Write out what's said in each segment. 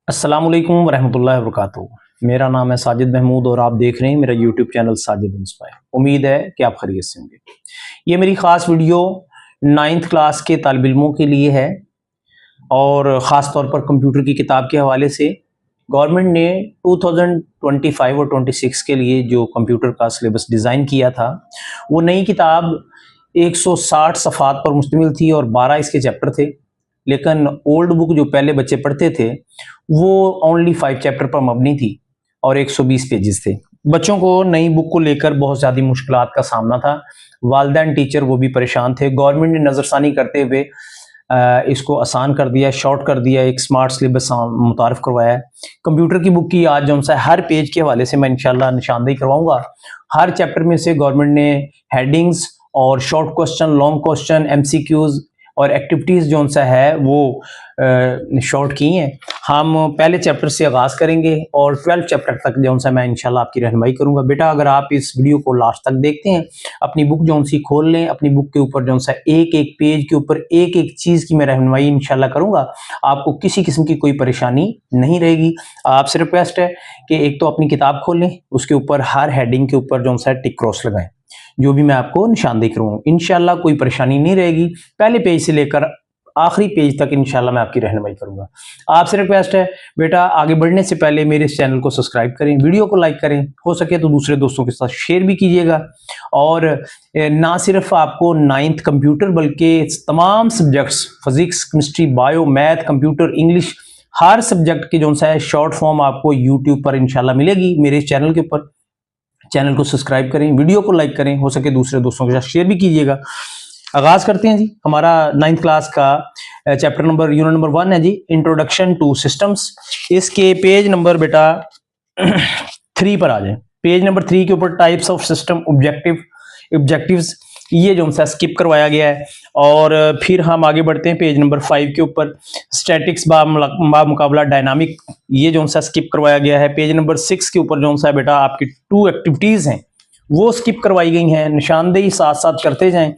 अस्सलाम वालेकुम वरहमतुल्लाहि वबरकातुहू। मेरा नाम है साजिद महमूद और आप देख रहे हैं मेरा यूट्यूब चैनल साजिद इंस्पायर। उम्मीद है कि आप खैरियत से होंगे। ये मेरी ख़ास वीडियो 9th क्लास के तालिब इल्मों के लिए है और ख़ास तौर पर कंप्यूटर की किताब के हवाले से गवर्नमेंट ने 2025 और 26 के लिए जो कंप्यूटर का सिलेबस डिज़ाइन किया था, वो नई किताब 160 सफ़ात पर मुश्तमिल थी और 12 इसके चैप्टर थे। लेकिन ओल्ड बुक जो पहले बच्चे पढ़ते थे वो ओनली 5 चैप्टर पर मबनी थी और 120 पेजेस थे। बच्चों को नई बुक को लेकर बहुत ज़्यादा मुश्किलात का सामना था। वालिदैन टीचर वो भी परेशान थे। गवर्नमेंट ने नज़रसानी करते हुए इसको आसान कर दिया, शॉर्ट कर दिया, एक स्मार्ट सिलेबस मुतारफ़ करवाया है। कंप्यूटर की बुक की आज जो सा हर पेज के हवाले से मैं इंशाल्लाह निशानदेही करवाऊंगा। हर चैप्टर में से गवर्नमेंट ने हेडिंग्स और short question, long question, MCQs और एक्टिविटीज़ जो सा है वो शॉर्ट की हैं। हम पहले चैप्टर से आगाज़ करेंगे और 12 चैप्टर तक जो सा मैं इंशाल्लाह आपकी रहनुमाई करूंगा। बेटा अगर आप इस वीडियो को लास्ट तक देखते हैं, अपनी बुक जो सी खोल लें, अपनी बुक के ऊपर जो सा एक एक पेज के ऊपर एक एक चीज़ की मैं रहनुमाई इंशाल्लाह करूंगा। आपको किसी किस्म की कोई परेशानी नहीं रहेगी। आपसे रिक्वेस्ट है कि एक तो अपनी किताब खोलें, उसके ऊपर हर हेडिंग के ऊपर जो सा टिक क्रॉस लगाएं। जो भी मैं आपको निशानदेही करूंगा इंशाल्लाह कोई परेशानी नहीं रहेगी। पहले पेज से लेकर आखिरी पेज तक इंशाल्लाह मैं आपकी रहनुमाई करूंगा। आपसे रिक्वेस्ट है बेटा आगे बढ़ने से पहले मेरे इस चैनल को सब्सक्राइब करें, वीडियो को लाइक करें, हो सके तो दूसरे दोस्तों के साथ शेयर भी कीजिएगा। और ना सिर्फ आपको 9th कंप्यूटर बल्कि तमाम subjects physics, chemistry, bio, math, computer, English, हर सब्जेक्ट की जो सा है शॉर्ट फॉर्म आपको यूट्यूब पर इंशाल्लाह मिलेगी मेरे इस चैनल के ऊपर। चैनल को सब्सक्राइब करें, वीडियो को लाइक करें, हो सके दूसरे दोस्तों के साथ शेयर भी कीजिएगा। आगाज करते हैं जी। हमारा 9th क्लास का चैप्टर नंबर यूनिट नंबर 1 है जी, इंट्रोडक्शन टू सिस्टम्स। इसके पेज नंबर बेटा 3 पर आ जाए। पेज नंबर 3 के ऊपर टाइप्स ऑफ सिस्टम, ऑब्जेक्टिव्स, ये जो सा स्किप करवाया गया है। और फिर हम आगे बढ़ते हैं पेज नंबर 5 के ऊपर, स्टैटिक्स बा मुकाबला डायनामिक, ये जो सा स्किप करवाया गया है। पेज नंबर 6 के ऊपर जो सा बेटा आपकी 2 एक्टिविटीज हैं वो स्किप करवाई गई हैं। निशानदेही साथ साथ करते जाएं।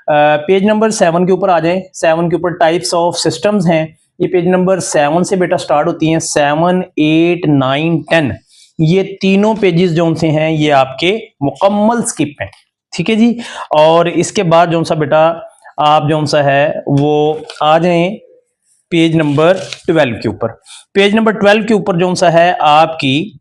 पेज नंबर 7 के ऊपर आ जाएं। 7 के ऊपर टाइप्स ऑफ सिस्टम्स हैं। ये पेज नंबर 7 से बेटा स्टार्ट होती हैं। 7, 8, 9, 10 ये तीनों पेजेस जो से हैं ये आपके मुकम्मल स्किप हैं। ठीक है जी। और इसके बाद जो सा बेटा आप जो सा है वो आ जाएं पेज नंबर 12 के ऊपर। पेज नंबर 12 के ऊपर जो सा है आपकी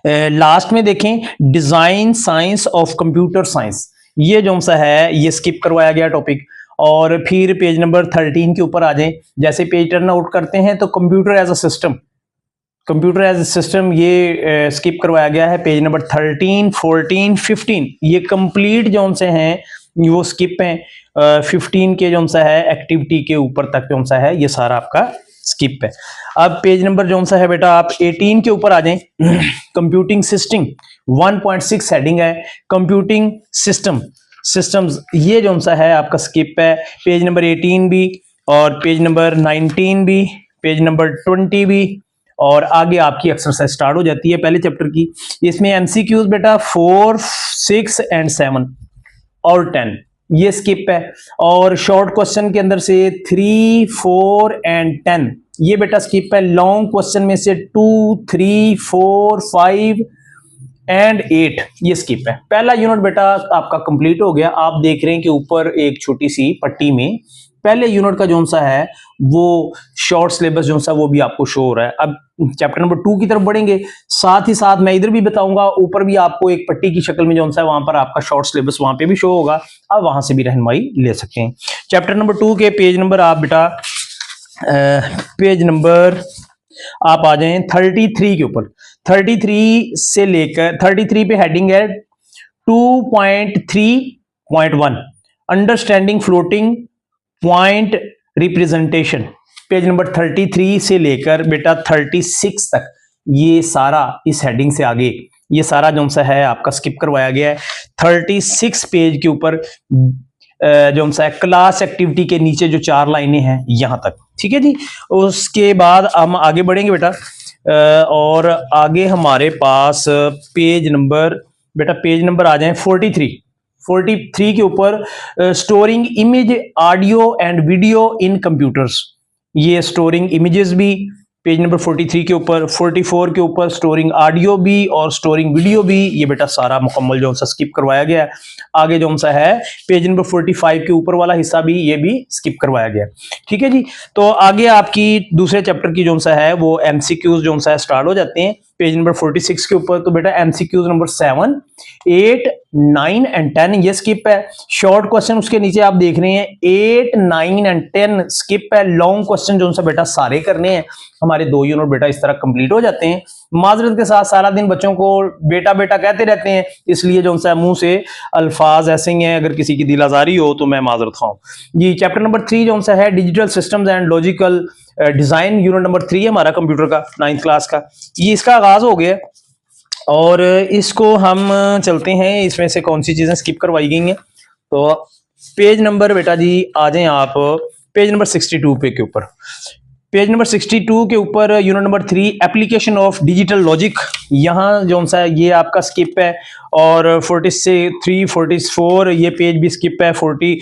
लास्ट में देखें design science of computer science, ये जो सा है ये स्किप करवाया गया टॉपिक। और फिर पेज नंबर 13 के ऊपर आ जाएं। जैसे पेज टर्न आउट करते हैं तो computer as a system, computer as a system ये स्किप करवाया गया है। पेज नंबर 13, 14, 15 ये कंप्लीट जो से हैं वो स्किप हैं। 15 के जो सा है एक्टिविटी के ऊपर तक जो सा है ये सारा आपका स्किप है। अब पेज नंबर जो सा है बेटा आप 18 के ऊपर आ जाएं। कंप्यूटिंग सिस्टम 1.6 हेडिंग है, कंप्यूटिंग सिस्टम्स ये जो सा है आपका स्किप है। पेज नंबर 18 भी और पेज नंबर 19 भी, पेज नंबर 20 भी, और आगे आपकी एक्सरसाइज स्टार्ट हो जाती है पहले चैप्टर की। इसमें एमसीक्यूज बेटा 4, 6 एंड 7 और 10 ये स्किप है। और शॉर्ट क्वेश्चन के अंदर से 3, 4 एंड 10 ये बेटा स्किप है। लॉन्ग क्वेश्चन में से 2, 3, 4, 5 एंड 8 ये स्किप है। पहला यूनिट बेटा आपका कंप्लीट हो गया। आप देख रहे हैं कि ऊपर एक छोटी सी पट्टी में पहले यूनिट का जो सा है वो शॉर्ट सिलेबस जो सा वो भी आपको शो हो रहा है। अब चैप्टर नंबर 2 की तरफ बढ़ेंगे। साथ ही साथ मैं इधर भी बताऊंगा, ऊपर भी आपको एक पट्टी की शक्ल में जो सा है वहां पर आपका शॉर्ट सिलेबस वहां पे भी शो होगा। आप वहां से भी रहनुमाई ले सकते हैं। चैप्टर नंबर 2 के पेज नंबर आप बेटा पेज नंबर आप आ जाएं 33 के ऊपर। 33 से लेकर 33 पे हेडिंग है 2.3.1 understanding floating point representation. Page number 33 से लेकर बेटा 36 तक ये सारा इस हेडिंग से आगे ये सारा जो सा है आपका स्किप करवाया गया है। 36 पेज के ऊपर जो सा है क्लास एक्टिविटी के नीचे जो 4 लाइनें हैं यहां तक। ठीक है जी। उसके बाद हम आगे बढ़ेंगे बेटा और आगे हमारे पास पेज नंबर बेटा पेज नंबर आ जाए 43 के ऊपर storing image, audio and video in computers. ये स्टोरिंग इमेजेस भी पेज नंबर 43 के ऊपर, 44 के ऊपर स्टोरिंग ऑडियो भी और स्टोरिंग वीडियो भी, ये बेटा सारा मुकम्मल जो सा स्किप करवाया गया है। आगे जो सा है पेज नंबर 45 के ऊपर वाला हिस्सा भी, ये भी स्किप करवाया गया। ठीक है जी। तो आगे आपकी दूसरे चैप्टर की जो सा है वो एमसीक्यूज जो सा है स्टार्ट हो जाते हैं पेज नंबर 46 के ऊपर। तो बेटा एमसीक्यूज नंबर 7, 8, 9 एंड 10 ये स्किप है। शॉर्ट क्वेश्चन उसके नीचे आप देख रहे हैं 8, 9 एंड 10 स्किप है। लॉन्ग क्वेश्चन जो सा बेटा सारे करने हैं। हमारे 2 यूनिट बेटा इस तरह कंप्लीट हो जाते हैं। माजरत के साथ सारा दिन बच्चों को बेटा बेटा कहते रहते हैं, इसलिए जो सा मुंह से अल्फाज ऐसे ही हैं, अगर किसी की दिल आजारी हो तो मैं माजरत खाऊं जी। चैप्टर नंबर 3 जो सा है digital systems and logical design, unit number 3 है हमारा कंप्यूटर का 9th क्लास का। ये इसका आगाज हो गया और इसको हम चलते हैं, इसमें से कौन सी चीजें स्किप करवाई गई हैं। तो पेज नंबर बेटा जी आ जाएं आप पेज नंबर 62 पे के ऊपर। पेज नंबर 62 के ऊपर unit number 3 application of digital logic, यहाँ जो सा है ये आपका स्किप है। और 43, 44 ये पेज भी स्किप है। 63,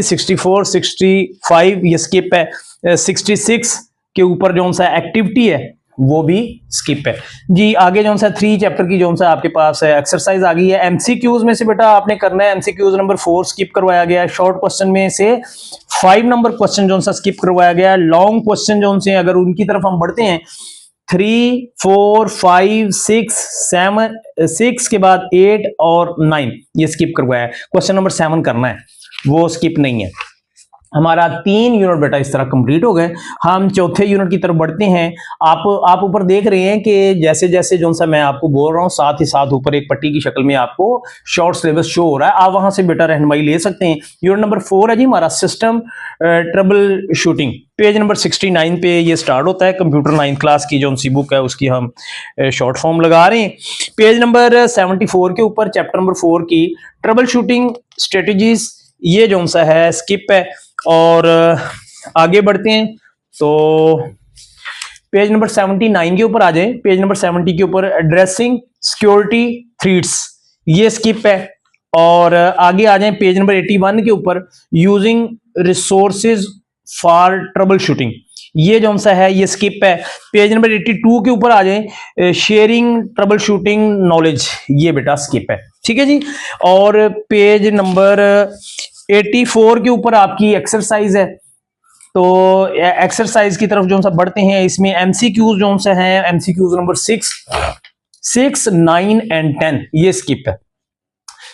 64, 65 ये स्किप है। 66 के ऊपर जो सा एक्टिविटी है वो भी स्किप है जी। आगे जो सा 3 चैप्टर की जो सा आपके पास है एक्सरसाइज आ गई है। एमसीक्यूज में से बेटा आपने करना है एमसीक्यूज नंबर 4 स्किप करवाया गया है। शॉर्ट क्वेश्चन में से 5 नंबर क्वेश्चन जो सा स्किप करवाया गया है। लॉन्ग क्वेश्चन जो से अगर उनकी तरफ हम बढ़ते हैं 3, 4, 5, 6, 7, 6 के बाद 8 और 9 ये स्किप करवाया है। क्वेश्चन नंबर 7 करना है, वो स्किप नहीं है। हमारा 3 यूनिट बेटा इस तरह कंप्लीट हो गए। हम चौथे यूनिट की तरफ बढ़ते हैं। आप ऊपर देख रहे हैं कि जैसे जैसे जो सा मैं आपको बोल रहा हूँ साथ ही साथ ऊपर एक पट्टी की शक्ल में आपको शॉर्ट सिलेबस शो हो रहा है। आप वहां से बेटा रहनुमाई ले सकते हैं। यूनिट नंबर 4 है जी हमारा system trouble shooting. Page number 69 पे ये स्टार्ट होता है। कंप्यूटर 9th क्लास की जो सी बुक है उसकी हम शॉर्ट फॉर्म लगा रहे हैं। पेज नंबर 74 के ऊपर चैप्टर नंबर 4 की ट्रबल शूटिंग स्ट्रेटेजीज, ये जो सा है स्किप है। और आगे बढ़ते हैं तो पेज नंबर 79 के ऊपर आ जाए। पेज नंबर 70 के ऊपर एड्रेसिंग सिक्योरिटी थ्रेट्स, ये स्किप है। और आगे आ जाए पेज नंबर 81 के ऊपर using resources for trouble shooting, ये जो सा है ये स्किप है। पेज नंबर 82 के ऊपर आ जाए शेयरिंग ट्रबल शूटिंग नॉलेज, ये बेटा स्किप है। ठीक है जी। और पेज नंबर 84 के ऊपर आपकी एक्सरसाइज है। तो एक्सरसाइज की तरफ जो सा बढ़ते हैं, इसमें एमसीक्यूज जो सा है एमसीक्यूज नंबर 6, 9 एंड 10 ये स्किप है।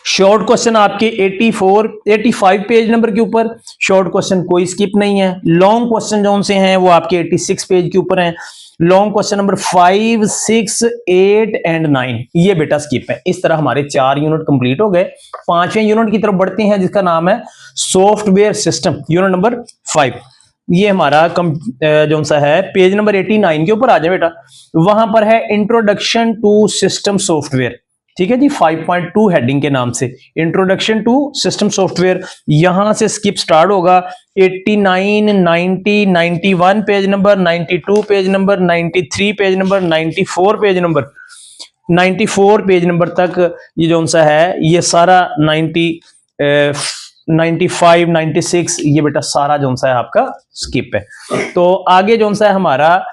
शॉर्ट क्वेश्चन आपके 85 पेज नंबर के ऊपर शॉर्ट क्वेश्चन कोई स्किप नहीं है। लॉन्ग क्वेश्चन जो से हैं वो आपके 86 पेज के ऊपर हैं। लॉन्ग क्वेश्चन नंबर 5, 6, 8 एंड 9 ये बेटा स्किप है। इस तरह हमारे 4 यूनिट कंप्लीट हो गए। 5वें यूनिट की तरफ बढ़ते हैं जिसका नाम है सॉफ्टवेयर सिस्टम, यूनिट नंबर 5। ये हमारा जो सा है पेज नंबर 89 के ऊपर आ जाए बेटा। वहां पर है इंट्रोडक्शन टू सिस्टम सॉफ्टवेयर। ठीक है जी, 5.2 हेडिंग के नाम से इंट्रोडक्शन टू सिस्टम सॉफ्टवेयर। यहां से स्किप स्टार्ट होगा 89, 90, 91 page number, 92 page number, 93 page number, 94 page number, 94 page number तक ये जो सा है ये सारा 95, 96 ये बेटा सारा जो सा है आपका स्किप है। तो आगे जो सा है हमारा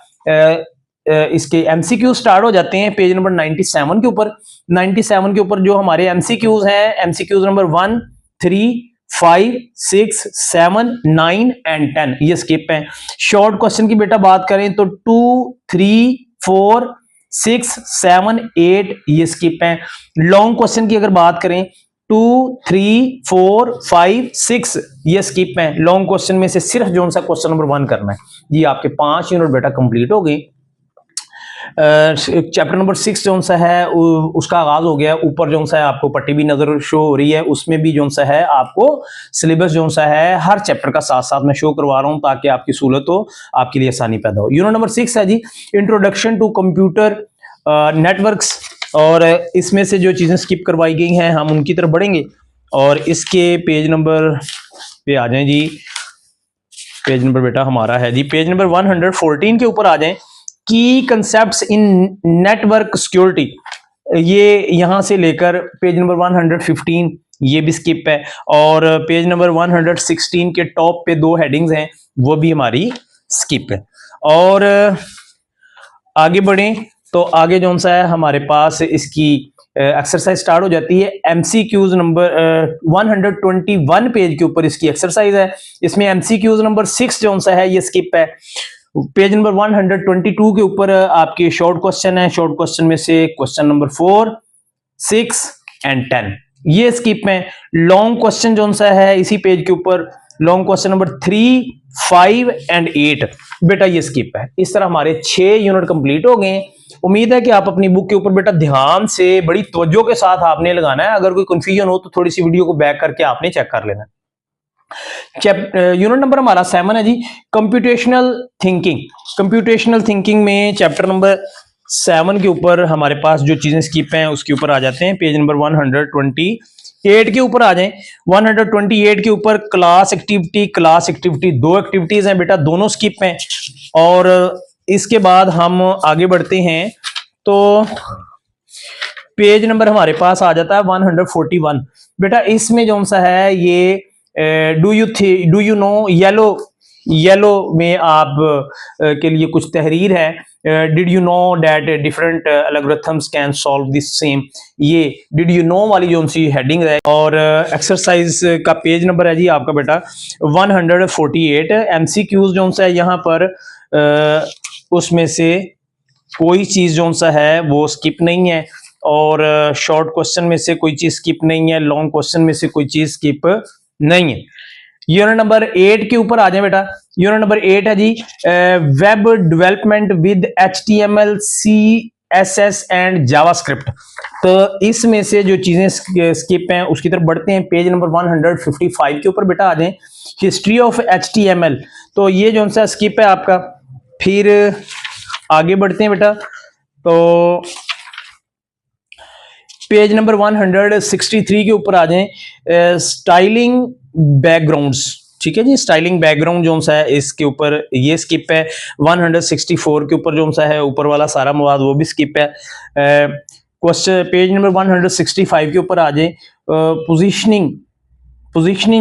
इसके एमसीक्यू स्टार्ट हो जाते हैं पेज नंबर 97 के ऊपर। 97 के ऊपर जो हमारे एमसीक्यूज हैं, एमसीक्यूज नंबर 1, 3, 5, 6, 7, 9 एंड 10 ये स्किप हैं। शॉर्ट क्वेश्चन की बेटा बात करें तो 2, 3, 4, 6, 7, 8 ये स्किप हैं। लॉन्ग क्वेश्चन की अगर बात करें 2, 3, 4, 5, 6 ये स्किप हैं। लॉन्ग क्वेश्चन में से सिर्फ जो सा क्वेश्चन नंबर 1 करना है। ये आपके 5 यूनिट बेटा कंप्लीट हो गई। चैप्टर नंबर 6 जो सा है उसका आगाज हो गया। ऊपर जो सा है आपको पट्टी भी नजर शो हो रही है, उसमें भी जो सा है आपको सिलेबस जो सा है हर चैप्टर का साथ साथ मैं शो करवा रहा हूं ताकि आपकी सहूलत हो, आपके लिए आसानी पैदा हो। यूनिट नंबर 6 है जी इंट्रोडक्शन टू कंप्यूटर नेटवर्क्स। और इसमें से जो चीजें स्किप करवाई गई हैं हम उनकी तरफ बढ़ेंगे। और इसके पेज नंबर पे आ जाएं जी। पेज नंबर बेटा हमारा है जी पेज नंबर 114 के ऊपर आ जाएं। की कंसेप्ट्स इन नेटवर्क सिक्योरिटी, ये यहां से लेकर पेज नंबर 115 ये भी स्किप है। और पेज नंबर 116 के टॉप पे 2 हेडिंग्स हैं वो भी हमारी स्किप है। और आगे बढ़ें तो आगे जो सा है हमारे पास इसकी एक्सरसाइज स्टार्ट हो जाती है। एमसीक्यूज नंबर 121 पेज के ऊपर इसकी एक्सरसाइज है। इसमें एमसीक्यूज नंबर 6 जो सा है ये स्किप है। पेज नंबर 122 के ऊपर आपके शॉर्ट क्वेश्चन है। शॉर्ट क्वेश्चन में से क्वेश्चन नंबर 4, 6 एंड 10 ये स्किप है। लॉन्ग क्वेश्चन जो सा है इसी पेज के ऊपर लॉन्ग क्वेश्चन नंबर 3, 5 एंड 8 बेटा ये स्किप है। इस तरह हमारे 6 यूनिट कंप्लीट हो गए। उम्मीद है कि आप अपनी बुक के ऊपर बेटा ध्यान से बड़ी तवज्जो के साथ आपने लगाना है। अगर कोई कंफ्यूजन हो तो थोड़ी सी वीडियो को बैक करके आपने चेक कर लेना। यूनिट नंबर हमारा 7 है जी, कंप्यूटेशनल थिंकिंग। कंप्यूटेशनल थिंकिंग में चैप्टर नंबर 7 के ऊपर हमारे पास जो चीजें स्किप हैं उसके ऊपर आ जाते हैं। पेज नंबर 128 के ऊपर आ जाएं। 128 के ऊपर क्लास एक्टिविटी 2 एक्टिविटीज हैं बेटा, दोनों स्किप हैं। और इसके बाद हम आगे बढ़ते हैं तो पेज नंबर हमारे पास आ जाता है 141 बेटा। इसमें जो सा है ये डू यू नो येलो में आप के लिए कुछ तहरीर है। Did you know that different algorithms can solve this same, ये डिड यू नो वाली जो सी हेडिंग है। और एक्सरसाइज का पेज नंबर है जी आपका बेटा 148। एमसीक्यूज जो सा है यहाँ पर उसमें से कोई चीज जो सा है वो स्किप नहीं है। और शॉर्ट क्वेश्चन में से कोई चीज स्किप नहीं है। लॉन्ग क्वेश्चन में से कोई चीज स्किप नहीं है। यूनिट नंबर 8 के ऊपर आ जाए बेटा। यूनिट नंबर 8 है जी, web development with HTML, CSS and JavaScript. तो इसमें से जो चीजें स्किप हैं उसकी तरफ बढ़ते हैं। पेज नंबर 155 के ऊपर बेटा आ जाए। हिस्ट्री ऑफ HTML, तो ये जो सा स्किप है आपका। फिर आगे बढ़ते हैं बेटा तो पेज नंबर 163 के ऊपर आ जाएं। स्टाइलिंग बैकग्राउंड्स, ठीक है जी, स्टाइलिंग बैकग्राउंड जो सा है इसके ऊपर ये स्किप है। 164 के ऊपर जो सा है ऊपर वाला सारा मवाद वो भी स्किप है। क्वेश्चन पेज नंबर 165 के ऊपर आ जाए। पोजीशनिंग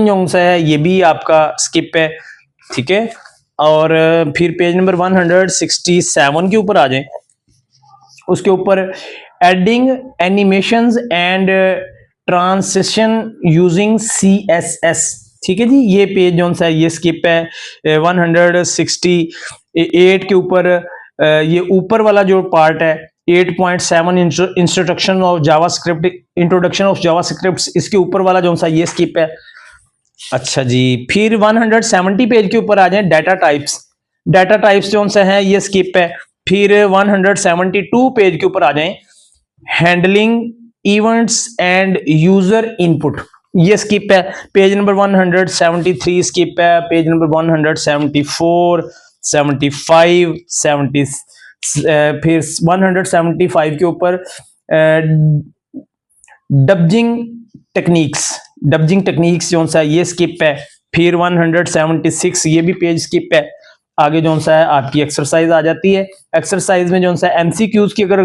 जो सा है ये भी आपका स्किप है, ठीक है। और फिर पेज नंबर 167 के ऊपर आ जाए। उसके ऊपर adding animations and transition using CSS, ठीक है जी, ये पेज जो सा है ये स्किप है। 168 के ऊपर ये ऊपर वाला जो पार्ट है 8.7 introduction of JavaScript, introduction of JavaScript, इसके ऊपर वाला जो सा ये स्किप है। अच्छा जी, फिर 170 पेज के ऊपर आ जाए। डाटा टाइप्स जो सा है ये स्किप है। फिर 172 पेज के ऊपर आ जाए। Handling events and user input, ये स्किप है। पेज नंबर 173 स्किप है। पेज नंबर 174, 75, 70 फिर 175 के ऊपर डबिंग टेक्निक्स जो सा ये स्किप है। फिर 176 ये भी पेज स्किप है। आगे जो सा है आपकी एक्सरसाइज आ जाती है। एक्सरसाइज में जो सा एमसीक्यूज की अगर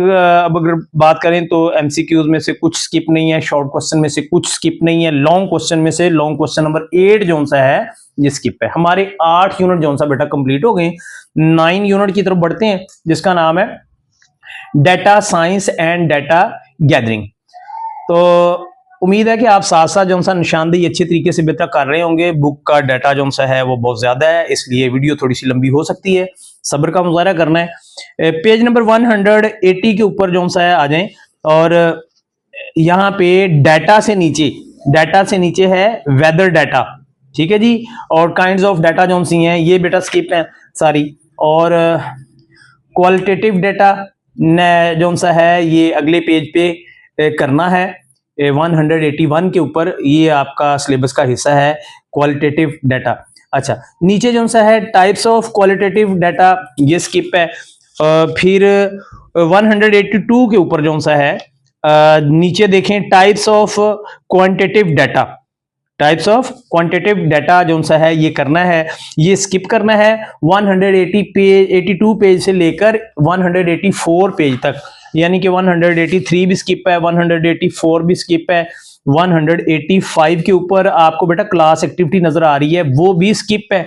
बात करें तो एमसीक्यूज में से कुछ स्किप नहीं है। शॉर्ट क्वेश्चन में से कुछ स्किप नहीं है। लॉन्ग क्वेश्चन में से लॉन्ग क्वेश्चन नंबर 8 जो सा है ये स्किप है। हमारे 8 यूनिट जो सा बेटा कंप्लीट हो गए। 9 यूनिट की तरफ बढ़ते हैं जिसका नाम है data science and data gathering. तो उम्मीद है कि आप साथ साथ जो सा निशानदेही अच्छे तरीके से बेहतर कर रहे होंगे। बुक का डाटा जो सा है वो बहुत ज्यादा है, इसलिए वीडियो थोड़ी सी लंबी हो सकती है, सब्र का मुजाहरा करना है। पेज नंबर 180 के ऊपर जो सा है आ जाएं। और यहाँ पे डाटा से नीचे है वेदर डाटा, ठीक है जी। और काइंड्स ऑफ डाटा जो सी हैं ये बेटा स्किप है सारी। और क्वालिटेटिव डाटा जो सा है ये अगले पेज पे करना है। 181 के ऊपर ये आपका सिलेबस का हिस्सा है, क्वालिटेटिव डाटा। अच्छा, नीचे जो सा है टाइप्स ऑफ क्वालिटेटिव डाटा ये स्किप है। फिर 182 के ऊपर जो सा है नीचे देखें टाइप्स ऑफ क्वांटिटेटिव डाटा जो सा है ये करना है, ये स्किप करना है। 182 पेज से लेकर 184 पेज तक, यानी कि 183 भी स्किप है, 184 भी स्किप है। 185 के ऊपर आपको बेटा क्लास एक्टिविटी नजर आ रही है वो भी स्किप है।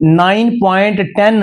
9.10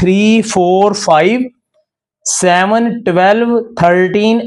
3, 4, 5, 7, 12, 13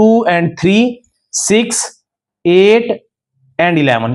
2 and 3, 6, 8 and 11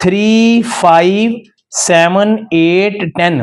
3, 5, 7, 8, 10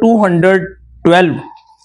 212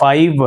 5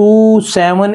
2, 7,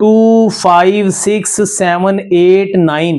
2, 5, 6, 7, 8, 9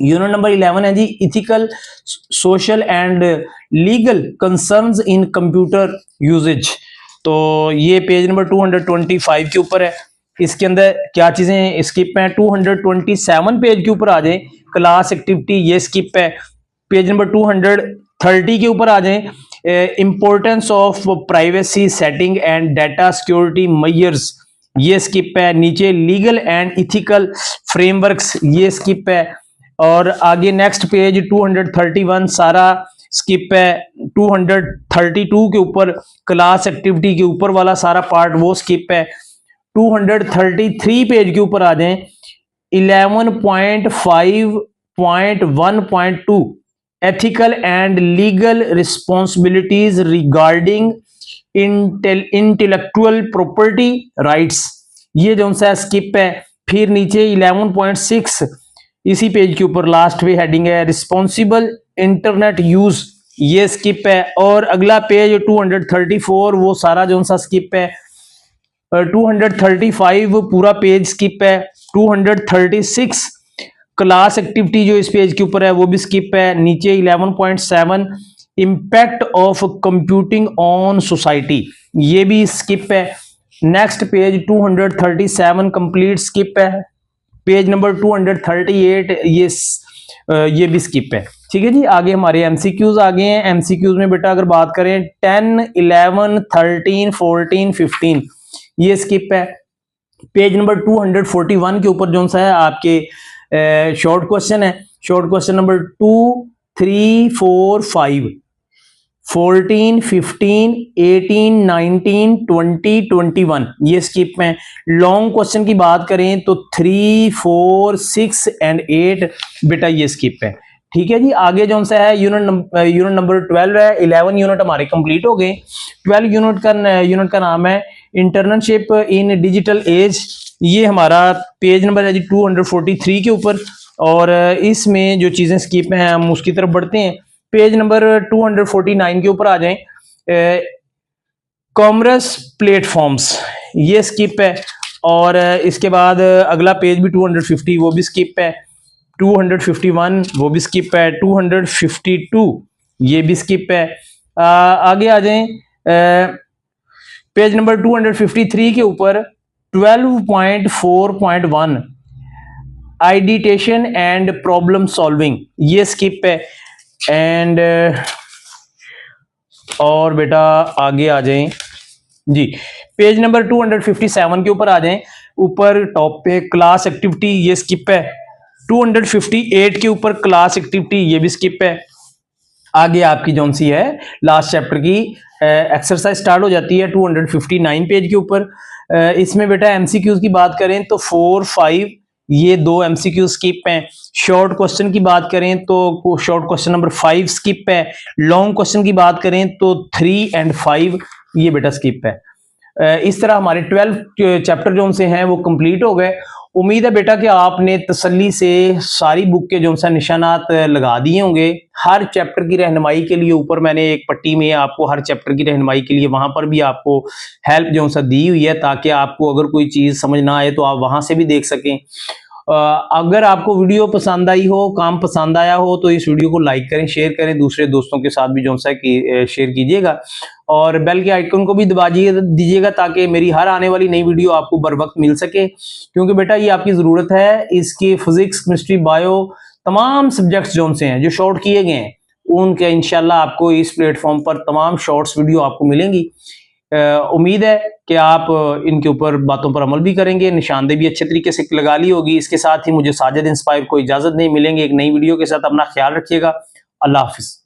यूनिट नंबर 11 है जी ethical social and legal concerns in computer usages. तो ये पेज नंबर 225 के ऊपर है। इसके अंदर क्या चीजें स्किप हैं, 227 पेज के ऊपर आ जाए, क्लास एक्टिविटी ये स्किप है। पेज नंबर 230 के ऊपर आ जाए, importance of privacy setting and data security measures ये स्किप है। नीचे लीगल एंड इथिकल फ्रेमवर्क्स ये स्किप है। और आगे नेक्स्ट पेज 231 सारा स्किप है। 232 के ऊपर क्लास एक्टिविटी के ऊपर वाला सारा पार्ट वो स्किप है। 233 पेज के ऊपर आ जाएं, 11.5.1.2 ethical and legal responsibilities regarding intellectual property rights ये जो सा स्किप है। फिर नीचे 11.6 इसी पेज के ऊपर लास्ट पे हेडिंग है रिस्पॉन्सिबल इंटरनेट यूज ये स्किप है। और अगला पेज 234 वो सारा जो सा स्किप है। 235 पूरा पेज स्किप है। 236 क्लास एक्टिविटी जो इस पेज के ऊपर है वो भी स्किप है। नीचे 11.7 impact of computing on society ये भी स्किप है। नेक्स्ट पेज 237 कंप्लीट स्किप है। पेज नंबर 238 ये भी स्किप है। ठीक है जी। आगे हमारे एमसीक्यूज आ गए हैं। एमसीक्यूज में बेटा अगर बात करें 10, 11, 13, 14, 15 ये स्किप है। पेज नंबर 241 के ऊपर जो सा है आपके शॉर्ट क्वेश्चन है। शॉर्ट क्वेश्चन नंबर 2, 3, 4, 5, 14, 15, 18, 19, 20, 21 ये स्किप है। लॉन्ग क्वेश्चन की बात करें तो 3, 4, 6 एंड 8 बेटा ये स्किप है। ठीक है जी। आगे जो सा है यूनिट नंबर 12 है। 11 यूनिट हमारे कंप्लीट हो गए। 12 यूनिट का नाम है इंटर्नशिप इन डिजिटल एज। ये हमारा पेज नंबर है जी 243 के ऊपर। और इसमें जो चीजें स्किप हैं हम उसकी तरफ बढ़ते हैं। पेज नंबर 249 के ऊपर आ जाएं, कॉमर्स प्लेटफॉर्म्स ये स्किप है। और इसके बाद अगला पेज भी 250 वो भी स्किप है। 251 वो भी स्किप है। 252 ये भी स्किप है। आगे आ जाएं, पेज नंबर 253 के ऊपर 12.4.1 आइडिटेशन एंड प्रॉब्लम सॉल्विंग ये स्किप है। एंड और बेटा आगे आ जाएं जी, पेज नंबर 257 के ऊपर आ जाएं। ऊपर टॉप पे क्लास एक्टिविटी ये स्किप है। 258 के ऊपर क्लास एक्टिविटी ये भी स्किप है। आगे आपकी जौन सी है लास्ट चैप्टर की एक्सरसाइज स्टार्ट हो जाती है 259 पेज के ऊपर। इसमें बेटा एमसीक्यूज की बात करें तो 4, 5 ये 2 एमसीक्यू स्किप हैं। शॉर्ट क्वेश्चन की बात करें तो शॉर्ट क्वेश्चन नंबर 5 स्किप है। लॉन्ग क्वेश्चन की बात करें तो 3 एंड 5 ये बेटा स्किप है। इस तरह हमारे 12 चैप्टर जो से हैं वो कंप्लीट हो गए। उम्मीद है बेटा कि आपने तसल्ली से सारी बुक के जो सा निशानात लगा दिए होंगे। हर चैप्टर की रहनुमाई के लिए ऊपर मैंने एक पट्टी में आपको हर चैप्टर की रहनुमाई के लिए वहां पर भी आपको हेल्प जो सा दी हुई है, ताकि आपको अगर कोई चीज समझ ना आए तो आप वहां से भी देख सकें। अगर आपको वीडियो पसंद आई हो, काम पसंद आया हो, तो इस वीडियो को लाइक करें, शेयर करें, दूसरे दोस्तों के साथ भी जो सा कि शेयर कीजिएगा और बेल के आइकन को भी दबा दीजिएगा ताकि मेरी हर आने वाली नई वीडियो आपको बर वक्त मिल सके। क्योंकि बेटा ये आपकी जरूरत है। इसकी फिजिक्स, केमिस्ट्री, बायो तमाम सब्जेक्ट्स जो से हैं जो शॉर्ट किए गए हैं उनके इंशाल्लाह आपको इस प्लेटफॉर्म पर तमाम शॉर्ट्स वीडियो आपको मिलेंगी। उम्मीद है कि आप इनके ऊपर बातों पर अमल भी करेंगे, निशानदेही भी अच्छे तरीके से लगा ली होगी। इसके साथ ही मुझे साजिद इंस्पायर को इजाजत नहीं, मिलेंगे एक नई वीडियो के साथ। अपना ख्याल रखिएगा। अल्लाह हाफिज।